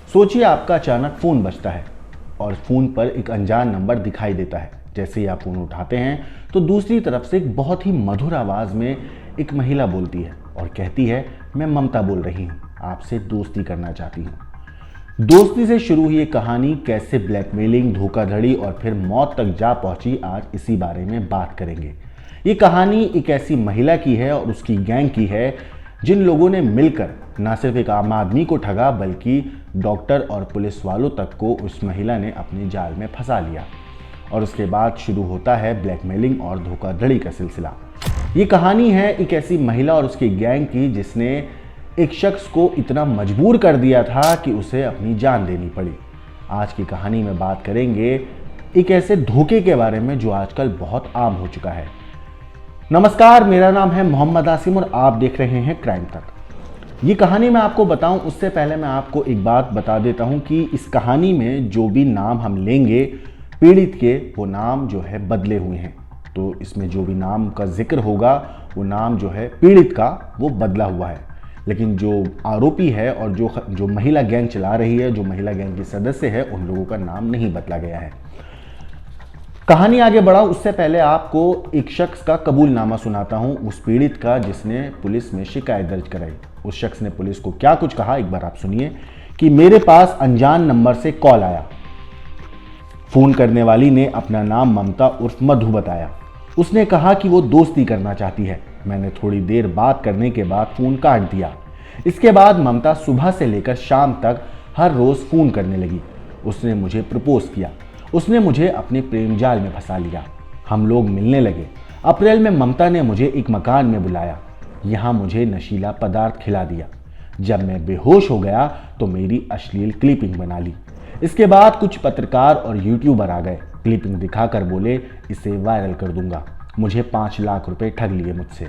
सोचिए आपका अचानक फ़ोन बजता है और फ़ोन पर एक अनजान नंबर दिखाई देता है। जैसे ही आप फ़ोन उठाते हैं तो दूसरी तरफ से एक बहुत ही मधुर आवाज़ में एक महिला बोलती है और कहती है, मैं ममता बोल रही हूँ, आपसे दोस्ती करना चाहती हूँ। दोस्ती से शुरू हुई ये कहानी कैसे ब्लैकमेलिंग, धोखाधड़ी और फिर मौत तक जा पहुंची, आज इसी बारे में बात करेंगे। ये कहानी एक ऐसी महिला की है और उसकी गैंग की है जिन लोगों ने मिलकर न सिर्फ एक आम आदमी को ठगा बल्कि डॉक्टर और पुलिस वालों तक को उस महिला ने अपने जाल में फंसा लिया। और उसके बाद शुरू होता है ब्लैकमेलिंग और धोखाधड़ी का सिलसिला। ये कहानी है एक ऐसी महिला और उसकी गैंग की जिसने एक शख्स को इतना मजबूर कर दिया था कि उसे अपनी जान देनी पड़ी। आज की कहानी में बात करेंगे एक ऐसे धोखे के बारे में जो आजकल बहुत आम हो चुका है। नमस्कार, मेरा नाम है मोहम्मद आसिम और आप देख रहे हैं क्राइम तक। ये कहानी मैं आपको बताऊं उससे पहले मैं आपको एक बात बता देता हूं कि इस कहानी में जो भी नाम हम लेंगे पीड़ित के, वो नाम जो है बदले हुए हैं। तो इसमें जो भी नाम का जिक्र होगा वो नाम जो है पीड़ित का वो बदला हुआ है, लेकिन जो आरोपी है और जो महिला गैंग चला रही है, जो महिला गैंग के सदस्य है, उन लोगों का नाम नहीं बदला गया है। कहानी आगे बढ़ाऊं उससे पहले आपको एक शख्स का कबूलनामा सुनाता हूं, उस पीड़ित का जिसने पुलिस में शिकायत दर्ज कराई। उस शख्स ने पुलिस को क्या कुछ कहा एक बार आप सुनिए कि मेरे पास अनजान नंबर से कॉल आया। फोन करने वाली ने अपना नाम ममता उर्फ मधु बताया। उसने कहा कि वो दोस्ती करना चाहती है। मैंने थोड़ी देर बात करने के बाद फोन काट दिया। इसके बाद ममता सुबह से लेकर शाम तक हर रोज फोन करने लगी। उसने मुझे प्रपोज किया। उसने मुझे अपने प्रेम जाल में फंसा लिया। हम लोग मिलने लगे। अप्रैल में ममता ने मुझे एक मकान में बुलाया। यहाँ मुझे नशीला पदार्थ खिला दिया। जब मैं बेहोश हो गया तो मेरी अश्लील क्लिपिंग बना ली। इसके बाद कुछ पत्रकार और यूट्यूबर आ गए। क्लिपिंग दिखाकर बोले इसे वायरल कर दूंगा। मुझे 5 लाख रुपए ठग लिए मुझसे।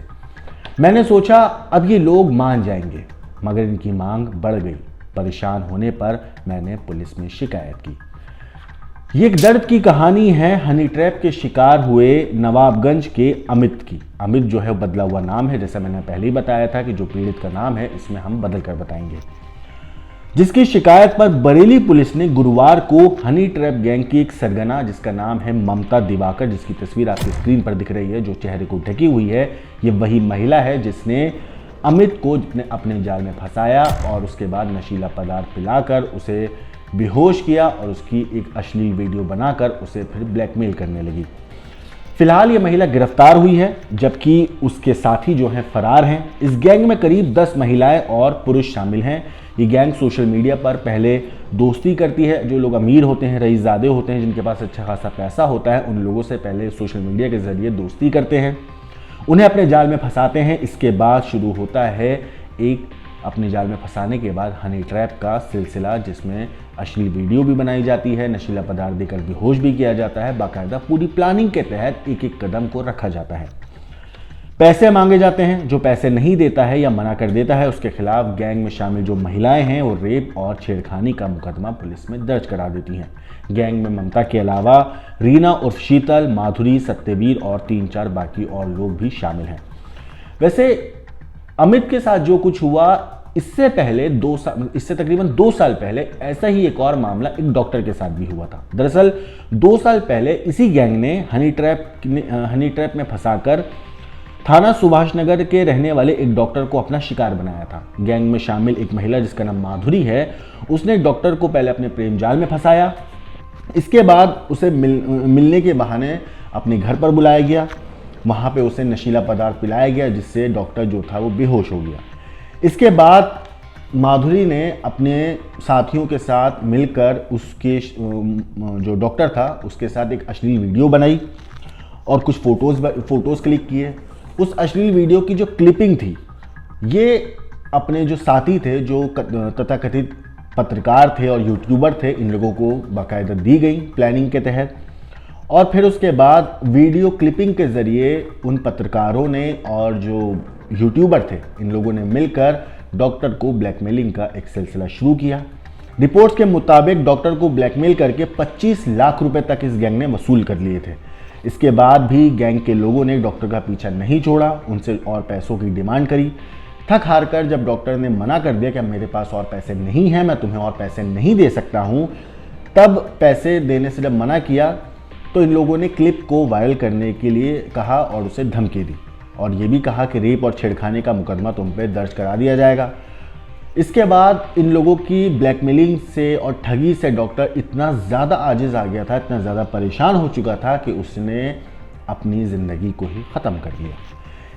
मैंने सोचा अब ये लोग मान जाएंगे, मगर इनकी मांग बढ़ गई। परेशान होने पर मैंने पुलिस में शिकायत की। ये एक दर्द की कहानी है हनी ट्रैप के शिकार हुए नवाबगंज के अमित की। अमित जो है बदला हुआ नाम है, जैसा मैंने पहले ही बताया था कि जो पीड़ित का नाम है इसमें हम बदल कर बताएंगे। जिसकी शिकायत पर बरेली पुलिस ने गुरुवार को हनी ट्रैप गैंग की एक सरगना जिसका नाम है ममता दिवाकर, जिसकी तस्वीर आपकी स्क्रीन पर दिख रही है, जो चेहरे को ढकी हुई है, ये वही महिला है जिसने अमित को अपने जाल में फंसाया और उसके बाद नशीला पदार्थ पिलाकर उसे बेहोश किया और उसकी एक अश्लील वीडियो बनाकर उसे फिर ब्लैकमेल करने लगी। फिलहाल ये महिला गिरफ्तार हुई है जबकि उसके साथी जो हैं फरार हैं। इस गैंग में करीब 10 महिलाएं और पुरुष शामिल हैं। ये गैंग सोशल मीडिया पर पहले दोस्ती करती है। जो लोग अमीर होते हैं, रईसज़ादे होते हैं, जिनके पास अच्छा खासा पैसा होता है, उन लोगों से पहले सोशल मीडिया के जरिए दोस्ती करते हैं, उन्हें अपने जाल में फंसाते हैं। इसके बाद शुरू होता है एक अपने जाल में फंसाने के बाद हनी ट्रैप का सिलसिला, जिसमें अश्लील वीडियो भी बनाई जाती है, नशीला पदार्थ देकर बेहोश भी किया जाता है। बाकायदा पूरी प्लानिंग के तहत एक एक कदम को रखा जाता है। पैसे मांगे जाते हैं। जो पैसे नहीं देता है या मना कर देता है उसके खिलाफ गैंग में शामिल जो महिलाएं हैं वो रेप और छेड़खानी का मुकदमा पुलिस में दर्ज करा देती हैं। गैंग में ममता के अलावा रीना उर्फ शीतल, माधुरी, सत्यवीर और 3-4 बाकी और लोग भी शामिल हैं। वैसे अमित के साथ जो कुछ हुआ इससे तकरीबन 2 साल पहले ऐसा ही एक और मामला एक डॉक्टर के साथ भी हुआ था। दरअसल 2 साल पहले इसी गैंग ने हनी ट्रैप में फंसाकर थाना सुभाष नगर के रहने वाले एक डॉक्टर को अपना शिकार बनाया था। गैंग में शामिल एक महिला जिसका नाम माधुरी है, उसने एक डॉक्टर को पहले अपने प्रेम जाल में फंसाया। इसके बाद उसे मिलने के बहाने अपने घर पर बुलाया गया। वहाँ पे उसे नशीला पदार्थ पिलाया गया जिससे डॉक्टर जो था वो बेहोश हो गया। इसके बाद माधुरी ने अपने साथियों के साथ मिलकर उसके जो डॉक्टर था उसके साथ एक अश्लील वीडियो बनाई और कुछ फोटोज़ क्लिक किए। उस अश्लील वीडियो की जो क्लिपिंग थी ये अपने जो साथी थे, जो तथाकथित पत्रकार थे और यूट्यूबर थे, इन लोगों को बाकायदा दी गई प्लानिंग के तहत। और फिर उसके बाद वीडियो क्लिपिंग के ज़रिए उन पत्रकारों ने और जो यूट्यूबर थे, इन लोगों ने मिलकर डॉक्टर को ब्लैकमेलिंग का एक सिलसिला शुरू किया। रिपोर्ट्स के मुताबिक डॉक्टर को ब्लैकमेल करके 25 लाख रुपए तक इस गैंग ने वसूल कर लिए थे। इसके बाद भी गैंग के लोगों ने डॉक्टर का पीछा नहीं छोड़ा, उनसे और पैसों की डिमांड करी। थक हार कर जब डॉक्टर ने मना कर दिया कि मेरे पास और पैसे नहीं हैं, मैं तुम्हें और पैसे नहीं दे सकता हूँ, तब पैसे देने से जब मना किया तो इन लोगों ने क्लिप को वायरल करने के लिए कहा और उसे धमकी दी और ये भी कहा कि रेप और छेड़खानी का मुकदमा तुम पे दर्ज करा दिया जाएगा। इसके बाद इन लोगों की ब्लैकमेलिंग से और ठगी से डॉक्टर इतना ज़्यादा आजिज़ आ गया था, इतना ज़्यादा परेशान हो चुका था कि उसने अपनी ज़िंदगी को ही ख़त्म कर लिया।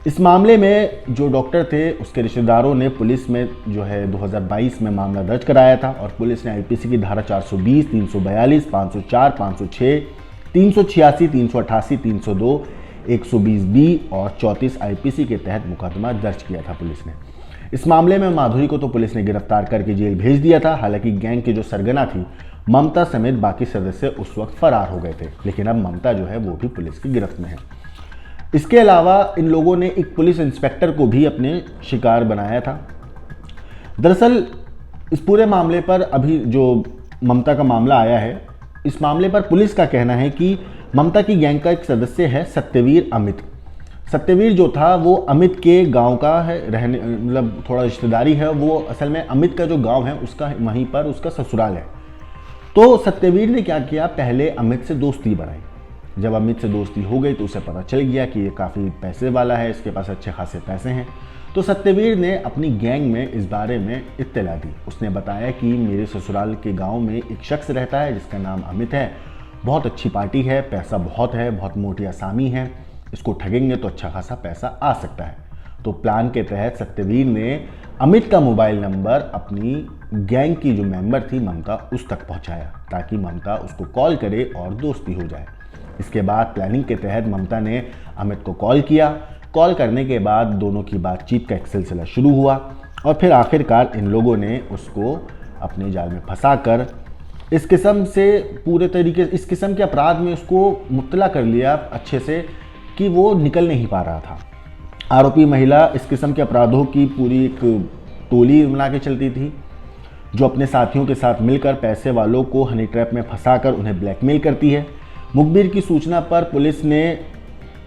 इस मामले में जो डॉक्टर थे उसके रिश्तेदारों ने पुलिस में जो है 2022 में मामला दर्ज कराया था और पुलिस ने आईपीसी की धारा 420, 342, 504, 506, 386, 388, 302, 120B और 34 आईपीसी के तहत मुकदमा दर्ज किया था पुलिस ने। इस मामले में माधुरी को तो पुलिस ने गिरफ्तार करके जेल भेज दिया था। हालांकि गैंग की जो सरगना थी ममता समेत बाकी सदस्य उस वक्त फरार हो गए थे, लेकिन अब ममता जो है वो भी पुलिस की गिरफ्त में है। इसके अलावा इन लोगों ने एक पुलिस इंस्पेक्टर को भी अपने शिकार बनाया था। दरअसल इस पूरे मामले पर अभी जो ममता का मामला आया है, इस मामले पर पुलिस का कहना है कि ममता की गैंग का एक सदस्य है सत्यवीर अमित। सत्यवीर जो था वो अमित के गांव का है, रहने मतलब थोड़ा रिश्तेदारी है। वो असल में अमित का जो गांव है उसका वहीं पर उसका ससुराल है। तो सत्यवीर ने क्या किया, पहले अमित से दोस्ती बढ़ाई। जब अमित से दोस्ती हो गई तो उसे पता चल गया कि ये काफ़ी पैसे वाला है, इसके पास अच्छे खासे पैसे हैं। तो सत्यवीर ने अपनी गैंग में इस बारे में इत्तला दी। उसने बताया कि मेरे ससुराल के गांव में एक शख्स रहता है जिसका नाम अमित है, बहुत अच्छी पार्टी है, पैसा बहुत है, बहुत मोटी असामी है, इसको ठगेंगे तो अच्छा खासा पैसा आ सकता है। तो प्लान के तहत सत्यवीर ने अमित का मोबाइल नंबर अपनी गैंग की जो मेंबर थी ममता उस तक पहुंचाया ताकि ममता उसको कॉल करे और दोस्ती हो जाए। इसके बाद प्लानिंग के तहत ममता ने अमित को कॉल किया। कॉल करने के बाद दोनों की बातचीत का एक सिलसिला शुरू हुआ और फिर आखिरकार इन लोगों ने उसको अपने जाल में फंसाकर इस किस्म के अपराध में उसको मुब्तला कर लिया अच्छे से कि वो निकल नहीं पा रहा था। आरोपी महिला इस किस्म के अपराधों की पूरी एक टोली बना के चलती थी जो अपने साथियों के साथ मिलकर पैसे वालों को हनी ट्रैप में फंसाकर उन्हें ब्लैकमेल करती है। मुखबिर की सूचना पर पुलिस ने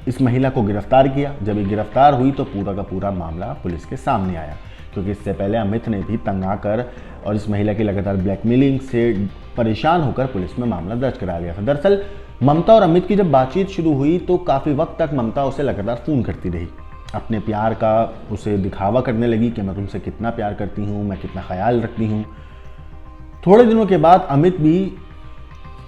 इस महिला को गिरफ्तार किया। जब ये गिरफ्तार हुई तो पूरा का पूरा मामला पुलिस के सामने आया, क्योंकि इससे पहले अमित ने भी तंग आकर और इस महिला की लगातार ब्लैकमेलिंग से परेशान होकर पुलिस में मामला दर्ज करा लिया था। दरअसल ममता और अमित की जब बातचीत शुरू हुई तो काफ़ी वक्त तक ममता उसे लगातार फ़ोन करती रही, अपने प्यार का उसे दिखावा करने लगी कि मैं तुमसे कितना प्यार करती हूँ, मैं कितना ख्याल रखती हूँ। थोड़े दिनों के बाद अमित भी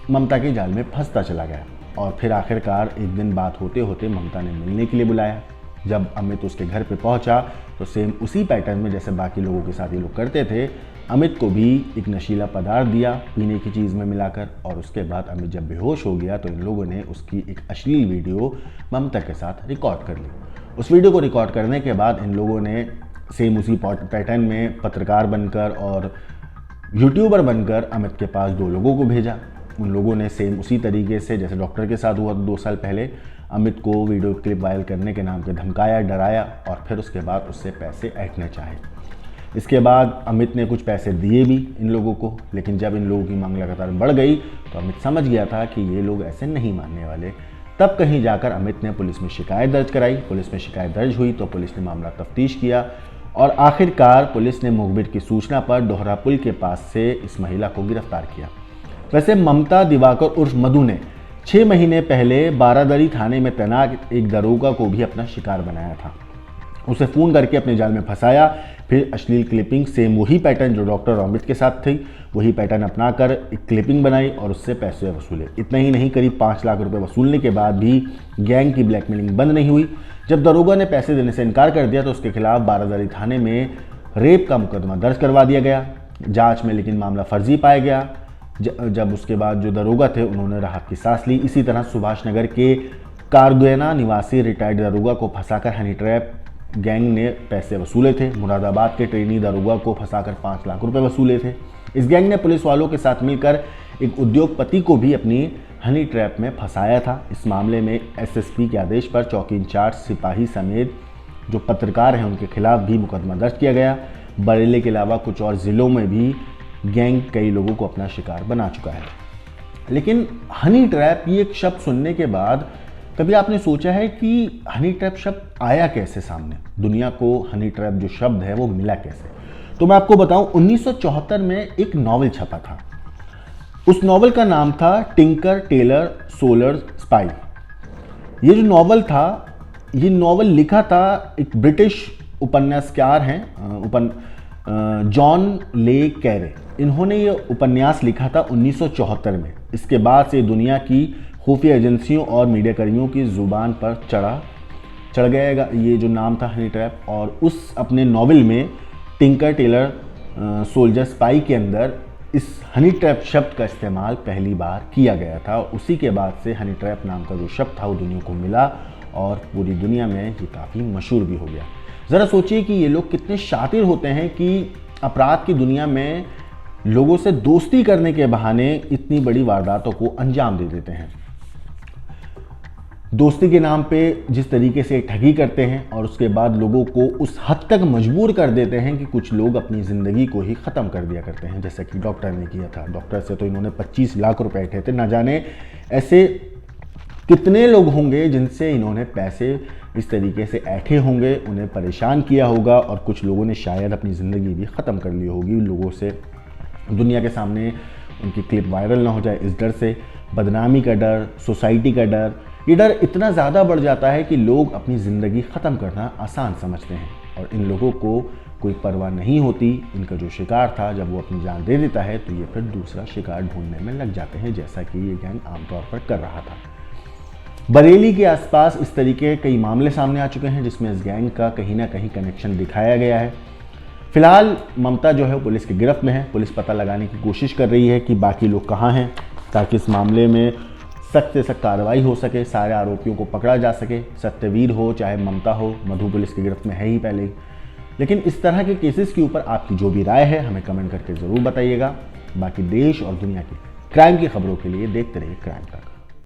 ममता के जाल में फंसता चला गया और फिर आखिरकार एक दिन बात होते होते ममता ने मिलने के लिए बुलाया। जब अमित उसके घर पे पहुंचा तो सेम उसी पैटर्न में जैसे बाकी लोगों के साथ ये लोग करते थे, अमित को भी एक नशीला पदार्थ दिया पीने की चीज़ में मिलाकर और उसके बाद अमित जब बेहोश हो गया तो इन लोगों ने उसकी एक अश्लील वीडियो ममता के साथ रिकॉर्ड कर ली। उस वीडियो को रिकॉर्ड करने के बाद इन लोगों ने सेम उसी पैटर्न में पत्रकार बनकर और यूट्यूबर बनकर अमित के पास 2 लोगों को भेजा। उन लोगों ने सेम उसी तरीके से जैसे डॉक्टर के साथ हुआ 2 साल पहले अमित को वीडियो क्लिप वायरल करने के नाम पे धमकाया, डराया और फिर उसके बाद उससे पैसे ऐंठने चाहे। इसके बाद अमित ने कुछ पैसे दिए भी इन लोगों को, लेकिन जब इन लोगों की मांग लगातार बढ़ गई तो अमित समझ गया था कि ये लोग ऐसे नहीं मानने वाले। तब कहीं जाकर अमित ने पुलिस में शिकायत दर्ज कराई। पुलिस में शिकायत दर्ज हुई तो पुलिस ने मामला तफ्तीश किया और आखिरकार पुलिस ने मुखबिर की सूचना पर दोहरा पुल के पास से इस महिला को गिरफ्तार किया। वैसे ममता दिवाकर उर्फ मधु ने 6 महीने पहले बारादरी थाने में तैनात एक दरोगा को भी अपना शिकार बनाया था। उसे फ़ोन करके अपने जाल में फंसाया, फिर अश्लील क्लिपिंग सेम वही पैटर्न जो डॉक्टर अमित के साथ थी वही पैटर्न अपनाकर एक क्लिपिंग बनाई और उससे पैसे वसूले। इतना ही नहीं, करीब 5 लाख रुपए वसूलने के बाद भी गैंग की ब्लैकमेलिंग बंद नहीं हुई। जब दरोगा ने पैसे देने से इनकार कर दिया तो उसके खिलाफ बारादरी थाने में रेप का मुकदमा दर्ज करवा दिया गया। जाँच में लेकिन मामला फर्जी पाया गया। जब उसके बाद जो दरोगा थे उन्होंने राहत की सांस ली। इसी तरह सुभाष नगर के कारगुना निवासी रिटायर्ड दरोगा को फंसाकर हनी ट्रैप गैंग ने पैसे वसूले थे। मुरादाबाद के ट्रेनी दरोगा को फंसाकर 5 लाख रुपए वसूले थे। इस गैंग ने पुलिस वालों के साथ मिलकर एक उद्योगपति को भी अपनी हनी ट्रैप में फंसाया था। इस मामले में एसएसपी के आदेश पर चौकी इंचार्ज सिपाही समेत जो पत्रकार हैं उनके खिलाफ भी मुकदमा दर्ज किया गया। बरेली के अलावा कुछ और ज़िलों में भी गैंग कई लोगों को अपना शिकार बना चुका है। लेकिन हनी ट्रैप ये एक शब्द सुनने के बाद कभी आपने सोचा है कि हनी ट्रैप शब्द आया कैसे सामने? दुनिया को हनी ट्रैप जो शब्द है वो मिला कैसे? तो मैं आपको बताऊं, 1974 में एक नॉवल छपा था। उस नॉवल का नाम था टिंकर टेलर सोलर स्पाई। ये जो नॉवल था, ये नॉवल लिखा था एक ब्रिटिश उपन्यासकार हैं जॉन ले कैरे। इन्होंने ये उपन्यास लिखा था 1974 में। इसके बाद से दुनिया की खुफिया एजेंसियों और मीडिया कर्मियों की ज़ुबान पर चढ़ गया ये जो नाम था हनी ट्रैप। और उस अपने नॉवल में टिंकर टेलर सोल्जर स्पाई के अंदर इस हनी ट्रैप शब्द का इस्तेमाल पहली बार किया गया था। उसी के बाद से हनी ट्रैप नाम का जो शब्द था वो दुनिया को मिला और पूरी दुनिया में ये काफ़ी मशहूर भी हो गया। ज़रा सोचिए कि ये लोग कितने शातिर होते हैं कि अपराध की दुनिया में लोगों से दोस्ती करने के बहाने इतनी बड़ी वारदातों को अंजाम दे देते हैं। दोस्ती के नाम पे जिस तरीके से ठगी करते हैं और उसके बाद लोगों को उस हद तक मजबूर कर देते हैं कि कुछ लोग अपनी ज़िंदगी को ही ख़त्म कर दिया करते हैं, जैसा कि डॉक्टर ने किया था। डॉक्टर से तो इन्होंने 25 लाख रुपए उठाए थे। ना जाने ऐसे कितने लोग होंगे जिनसे इन्होंने पैसे इस तरीके से ऐंठे होंगे, उन्हें परेशान किया होगा और कुछ लोगों ने शायद अपनी ज़िंदगी भी ख़त्म कर ली होगी। लोगों से दुनिया के सामने उनकी क्लिप वायरल ना हो जाए इस डर से। बदनामी का डर, सोसाइटी का डर, ये डर इतना ज़्यादा बढ़ जाता है कि लोग अपनी ज़िंदगी ख़त्म करना आसान समझते हैं और इन लोगों को कोई परवाह नहीं होती। इनका जो शिकार था, जब वो अपनी जान दे देता है तो ये फिर दूसरा शिकार ढूंढने में लग जाते हैं, जैसा कि ये गैंग आमतौर पर कर रहा था। बरेली के आसपास इस तरीके कई मामले सामने आ चुके हैं जिसमें इस गैंग का कहीं ना कहीं कनेक्शन दिखाया गया है। फिलहाल ममता जो है पुलिस की गिरफ्त में है। पुलिस पता लगाने की कोशिश कर रही है कि बाकी लोग कहाँ हैं, ताकि इस मामले में सख्त से सख्त कार्रवाई हो सके, सारे आरोपियों को पकड़ा जा सके। सत्यवीर हो चाहे ममता हो, मधु पुलिस की गिरफ्त में है ही पहले ही। लेकिन इस तरह के केसेस के ऊपर आपकी जो भी राय है हमें कमेंट करके ज़रूर बताइएगा। बाकी देश और दुनिया की क्राइम की खबरों के लिए देखते रहिए क्राइम तक।